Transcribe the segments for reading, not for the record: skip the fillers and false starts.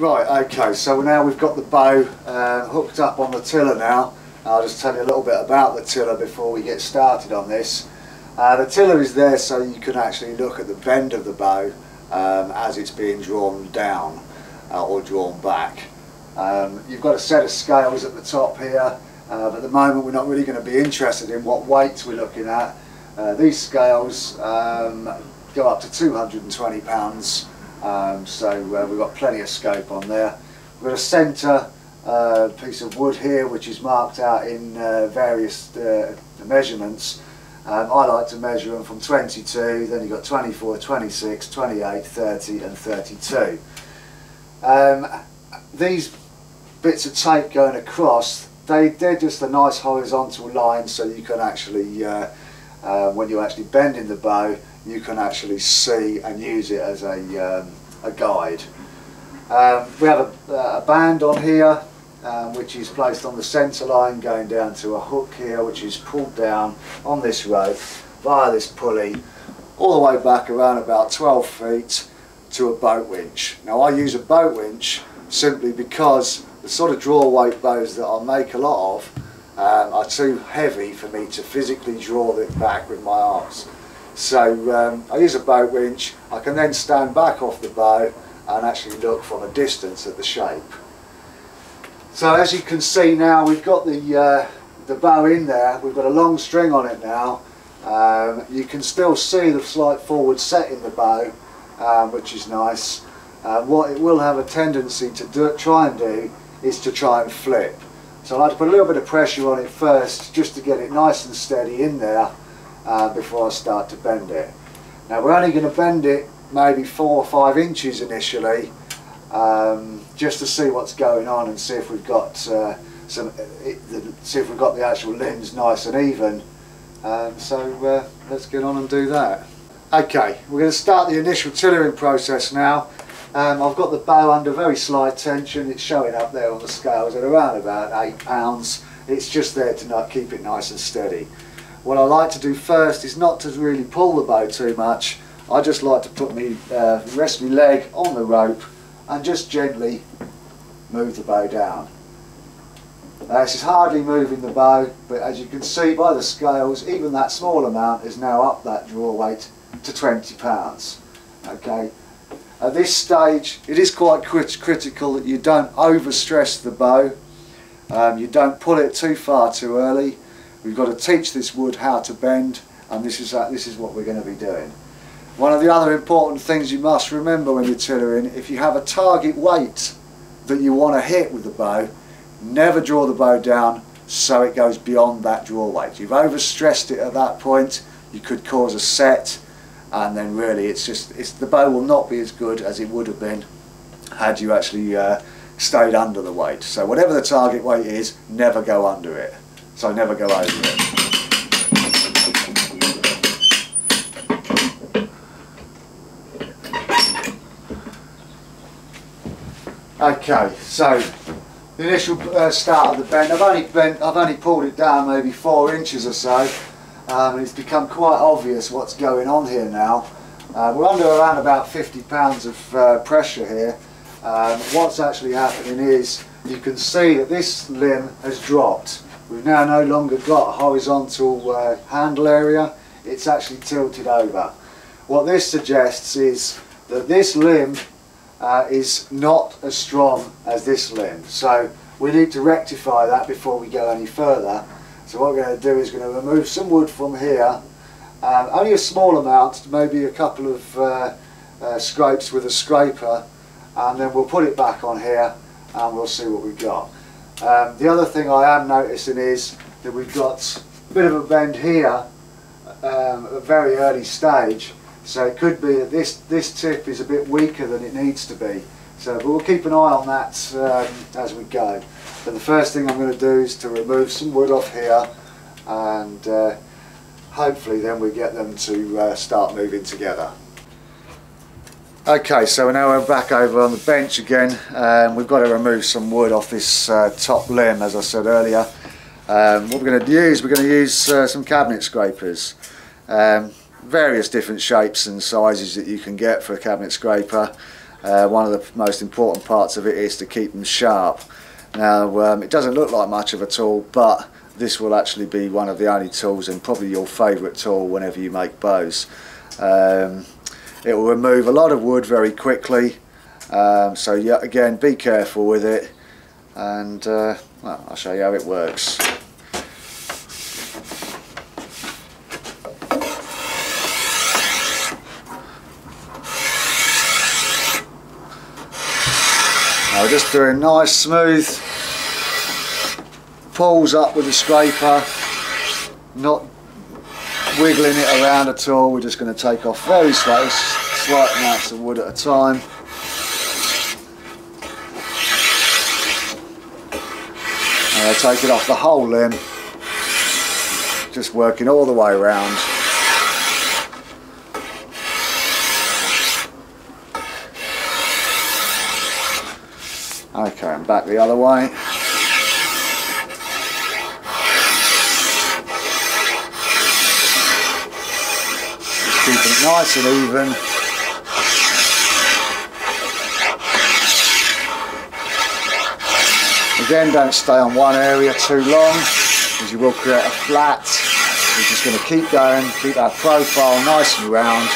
Right, okay, so now we've got the bow hooked up on the tiller now. I'll just tell you a little bit about the tiller before we get started on this. The tiller is there so you can actually look at the bend of the bow as it's being drawn down or drawn back. You've got a set of scales at the top here, but at the moment we're not really going to be interested in what weights we're looking at. These scales go up to 220 pounds, so we've got plenty of scope on there. We've got a centre piece of wood here which is marked out in various measurements. I like to measure them from 22, then you've got 24, 26, 28, 30 and 32. These bits of tape going across, they're just a nice horizontal line so you can actually, when you're actually bending the bow, you can actually see and use it as a guide. We have a band on here which is placed on the centre line going down to a hook here which is pulled down on this rope via this pulley all the way back around about 12 feet to a boat winch. Now I use a boat winch simply because the sort of draw weight bows that I make a lot of are too heavy for me to physically draw it back with my arms. So I use a boat winch. I can then stand back off the bow and actually look from a distance at the shape. So as you can see now, we've got the bow in there. We've got a long string on it now. You can still see the slight forward set in the bow, which is nice. What it will have a tendency to try and do is to try and flip. So I like to put a little bit of pressure on it first just to get it nice and steady in there before I start to bend it. Now we're only going to bend it maybe 4 or 5 inches initially, just to see what's going on and see if we've got see if we've got the actual limbs nice and even. So let's get on and do that. Okay, we're going to start the initial tillering process now. I've got the bow under very slight tension. It's showing up there on the scales at around about 8 pounds. It's just there to not keep it nice and steady. What I like to do first is not to really pull the bow too much. I just like to put me rest my leg on the rope and just gently move the bow down. This is hardly moving the bow, but as you can see by the scales, even that small amount is now up that draw weight to 20 pounds. Okay. At this stage, it is quite critical that you don't overstress the bow. You don't pull it too far too early. We've got to teach this wood how to bend, and this is what we're going to be doing. One of the other important things you must remember when you're tillering, if you have a target weight that you want to hit with the bow, never draw the bow down so it goes beyond that draw weight. You've overstressed it at that point, you could cause a set, and then really the bow will not be as good as it would have been had you actually stayed under the weight. So whatever the target weight is, never go under it. So never go over it. Okay, so the initial start of the bend, I've only pulled it down maybe 4 inches or so, and it's become quite obvious what's going on here now. We're under around about 50 pounds of pressure here. What's actually happening is you can see that this limb has dropped. We've now no longer got a horizontal handle area, it's actually tilted over. What this suggests is that this limb is not as strong as this limb, so we need to rectify that before we go any further. So what we're going to do is going to remove some wood from here, only a small amount, maybe a couple of scrapes with a scraper, and then we'll put it back on here and we'll see what we've got. The other thing I am noticing is that we've got a bit of a bend here at a very early stage, so it could be that this tip is a bit weaker than it needs to be. So we'll keep an eye on that as we go. But the first thing I'm going to do is to remove some wood off here, and hopefully then we get them to start moving together. Okay, so now we're back over on the bench again. We've got to remove some wood off this top limb, as I said earlier. What we're going to use some cabinet scrapers. Various different shapes and sizes that you can get for a cabinet scraper. one of the most important parts of it is to keep them sharp. Now it doesn't look like much of a tool, but this will actually be one of the only tools and probably your favourite tool whenever you make bows. It will remove a lot of wood very quickly, so yeah, again, be careful with it, and well, I'll show you how it works. Now we're just doing nice smooth pulls up with the scraper, not wiggling it around at all. We're just going to take off very slight amounts of wood at a time. And I take it off the whole limb, just working all the way around. Okay, and back the other way. Just keeping it nice and even. Again, don't stay on one area too long, because you will create a flat. We're just going to keep going, keep our profile nice and round.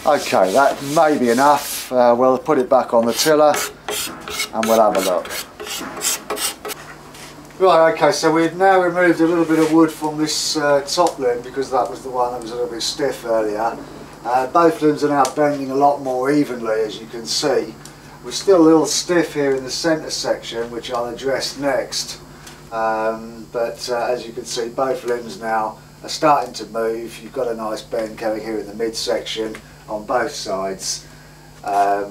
Okay, that may be enough. We'll put it back on the tiller and we'll have a look. Right, okay, so we've now removed a little bit of wood from this top limb, because that was the one that was a little bit stiff earlier. Both limbs are now bending a lot more evenly, as you can see. We're still a little stiff here in the centre section, which I'll address next. But as you can see, both limbs now are starting to move. You've got a nice bend going here in the midsection on both sides.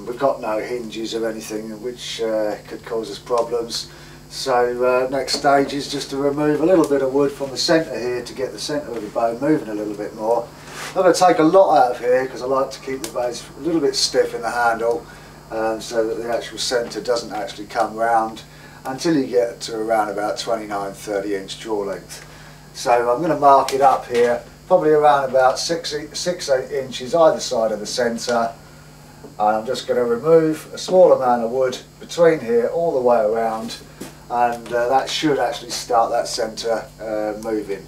We've got no hinges or anything which could cause us problems. So next stage is just to remove a little bit of wood from the centre here to get the centre of the bow moving a little bit more. I'm going to take a lot out of here because I like to keep the bows a little bit stiff in the handle, so that the actual centre doesn't actually come round until you get to around about 29-30 inch draw length. So I'm going to mark it up here, probably around about 6-8 inches either side of the centre, and I'm just going to remove a small amount of wood between here all the way around, and that should actually start that centre moving.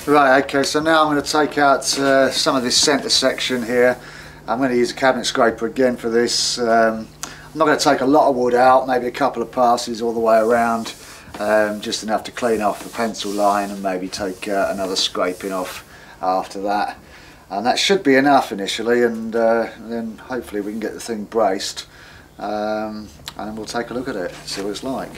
Right, okay, so now I'm going to take out some of this centre section here. I'm going to use a cabinet scraper again for this. I'm not going to take a lot of wood out, maybe a couple of passes all the way around, just enough to clean off the pencil line and maybe take another scraping off after that. And that should be enough initially, and then hopefully we can get the thing braced, and then we'll take a look at it, see what it's like.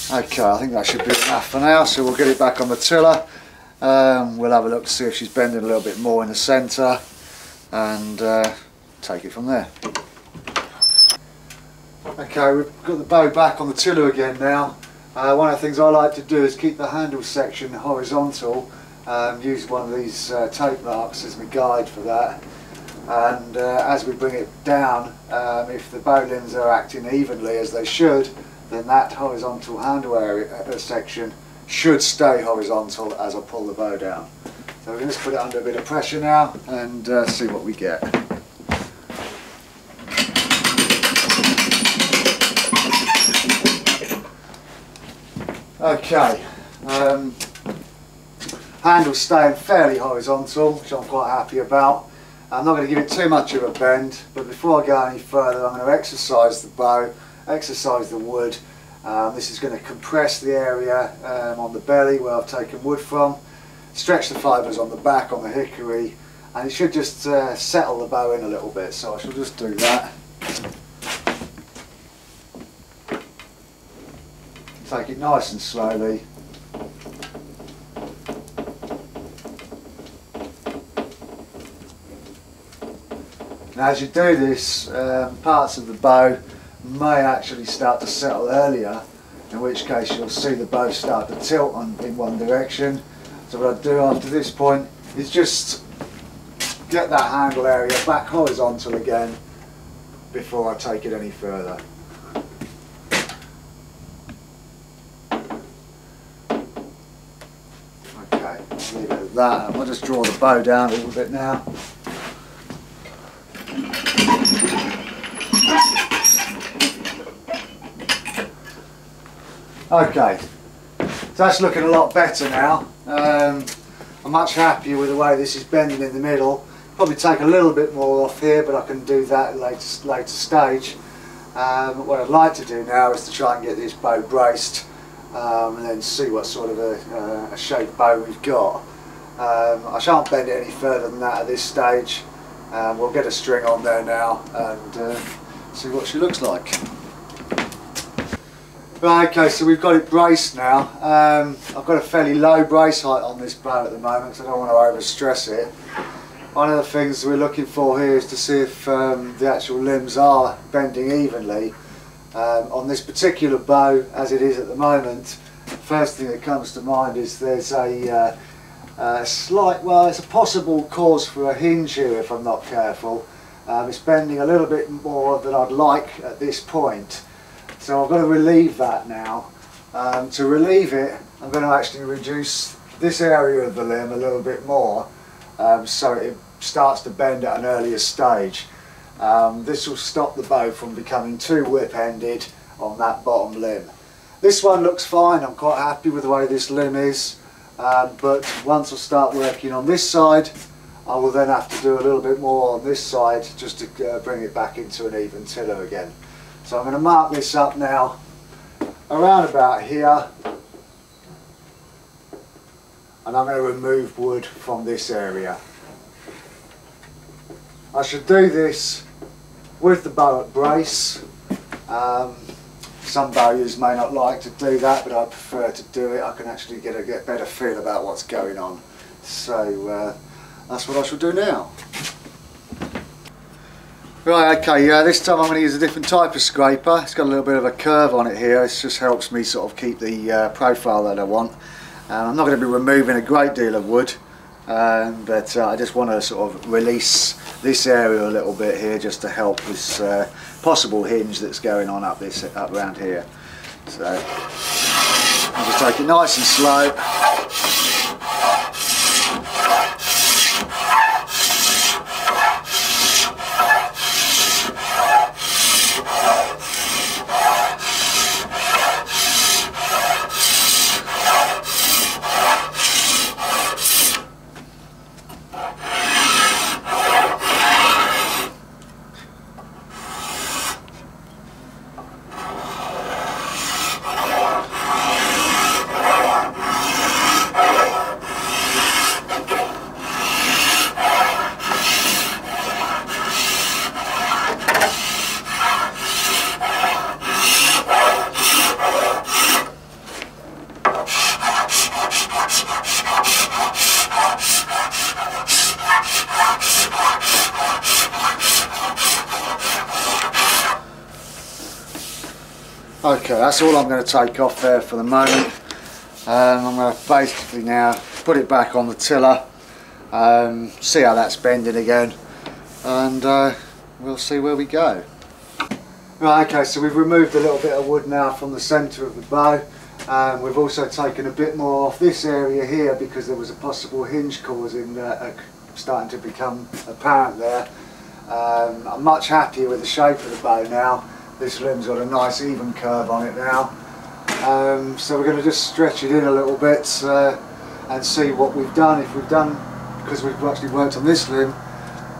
Okay, I think that should be enough for now, so we'll get it back on the tiller. We'll have a look to see if she's bending a little bit more in the centre, and take it from there. Okay, we've got the bow back on the tiller again now. One of the things I like to do is keep the handle section horizontal, use one of these tape marks as my guide for that. And as we bring it down, if the bow limbs are acting evenly as they should, then that horizontal handle area section should stay horizontal as I pull the bow down. So we're going to just put it under a bit of pressure now and see what we get. Okay, handle's staying fairly horizontal, which I'm quite happy about. I'm not going to give it too much of a bend, but before I go any further, I'm going to exercise the bow, exercise the wood. This is going to compress the area on the belly where I've taken wood from, stretch the fibres on the back on the hickory, and it should just settle the bow in a little bit, so I shall just do that. Take it nice and slowly. Now as you do this, parts of the bow may actually start to settle earlier, in which case you'll see the bow start to tilt in one direction. So what I do after this point is just get that handle area back horizontal again before I take it any further. Okay, leave it at that. I'll just draw the bow down a little bit now. Okay, so that's looking a lot better now. I'm much happier with the way this is bending in the middle. Probably take a little bit more off here, but I can do that at a later stage. What I'd like to do now is to try and get this bow braced and then see what sort of a shape bow we've got. I shan't bend it any further than that at this stage. We'll get a string on there now and see what she looks like. Right, okay, so we've got it braced now. I've got a fairly low brace height on this bow at the moment because I don't want to overstress it. One of the things we're looking for here is to see if the actual limbs are bending evenly. On this particular bow, as it is at the moment, first thing that comes to mind is there's a slight, well, it's a possible cause for a hinge here if I'm not careful. It's bending a little bit more than I'd like at this point. So I've got to relieve that now. To relieve it, I'm going to actually reduce this area of the limb a little bit more so it starts to bend at an earlier stage. This will stop the bow from becoming too whip-ended on that bottom limb. This one looks fine, I'm quite happy with the way this limb is, but once I start working on this side, I will then have to do a little bit more on this side just to bring it back into an even tiller again. So I'm going to mark this up now around about here, and I'm going to remove wood from this area. I should do this with the bow at brace. Some bowyers may not like to do that, but I prefer to do it. I can actually get a better feel about what's going on. So that's what I shall do now. Right, okay, this time I'm going to use a different type of scraper. It's got a little bit of a curve on it here. It just helps me sort of keep the profile that I want. I'm not going to be removing a great deal of wood, but I just want to sort of release this area a little bit here just to help this possible hinge that's going on up around here. So I'll just take it nice and slow. Okay, that's all I'm going to take off there for the moment. I'm going to basically now put it back on the tiller, see how that's bending again, and we'll see where we go. Right, okay, so we've removed a little bit of wood now from the centre of the bow. We've also taken a bit more off this area here because there was a possible hinge causing starting to become apparent there. I'm much happier with the shape of the bow now. This limb's got a nice even curve on it now. So we're going to just stretch it in a little bit and see what we've done. If we've done, because we've actually worked on this limb,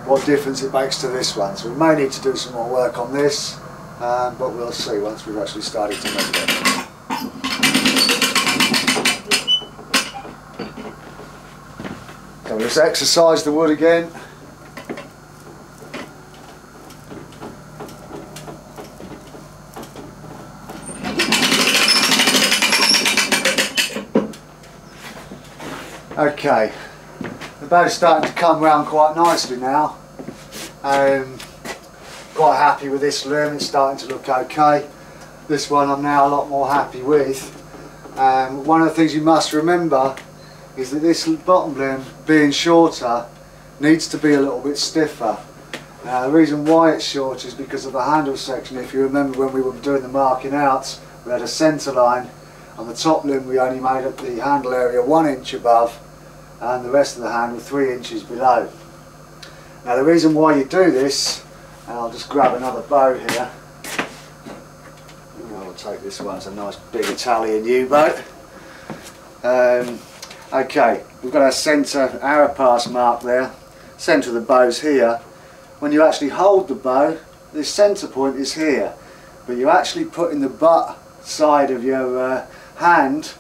what difference it makes to this one. So we may need to do some more work on this, but we'll see once we've actually started to move it. So we'll just exercise the wood again. Okay, the bow's starting to come round quite nicely now. Quite happy with this limb, it's starting to look okay. This one I'm now a lot more happy with. One of the things you must remember is that this bottom limb, being shorter, needs to be a little bit stiffer. The reason why it's short is because of the handle section. If you remember when we were doing the marking out, we had a centre line. On the top limb we only made up the handle area 1 inch above and the rest of the handle 3 inches below. Now the reason why you do this, and I'll just grab another bow here. I'll take this one, it's a nice big Italian U-boat. Okay, we've got our centre arrow pass mark there. Centre of the bow's here. When you actually hold the bow, the centre point is here, but you're actually putting the butt side of your hand,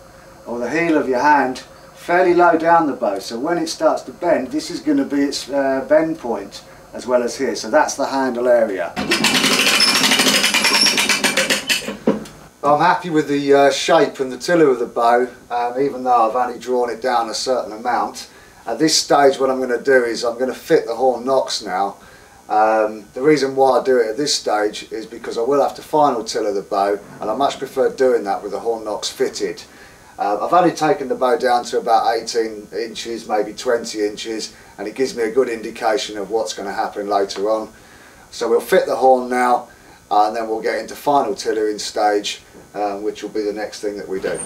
or the heel of your hand, fairly low down the bow, so when it starts to bend, this is going to be its bend point as well as here, so that's the handle area. I'm happy with the shape and the tiller of the bow, even though I've only drawn it down a certain amount. At this stage what I'm going to do is I'm going to fit the horn nocks now. The reason why I do it at this stage is because I will have to final tiller the bow, and I much prefer doing that with the horn nocks fitted. I've only taken the bow down to about 18 inches, maybe 20 inches, and it gives me a good indication of what's going to happen later on. So we'll fit the horn now, and then we'll get into final tillering stage, which will be the next thing that we do.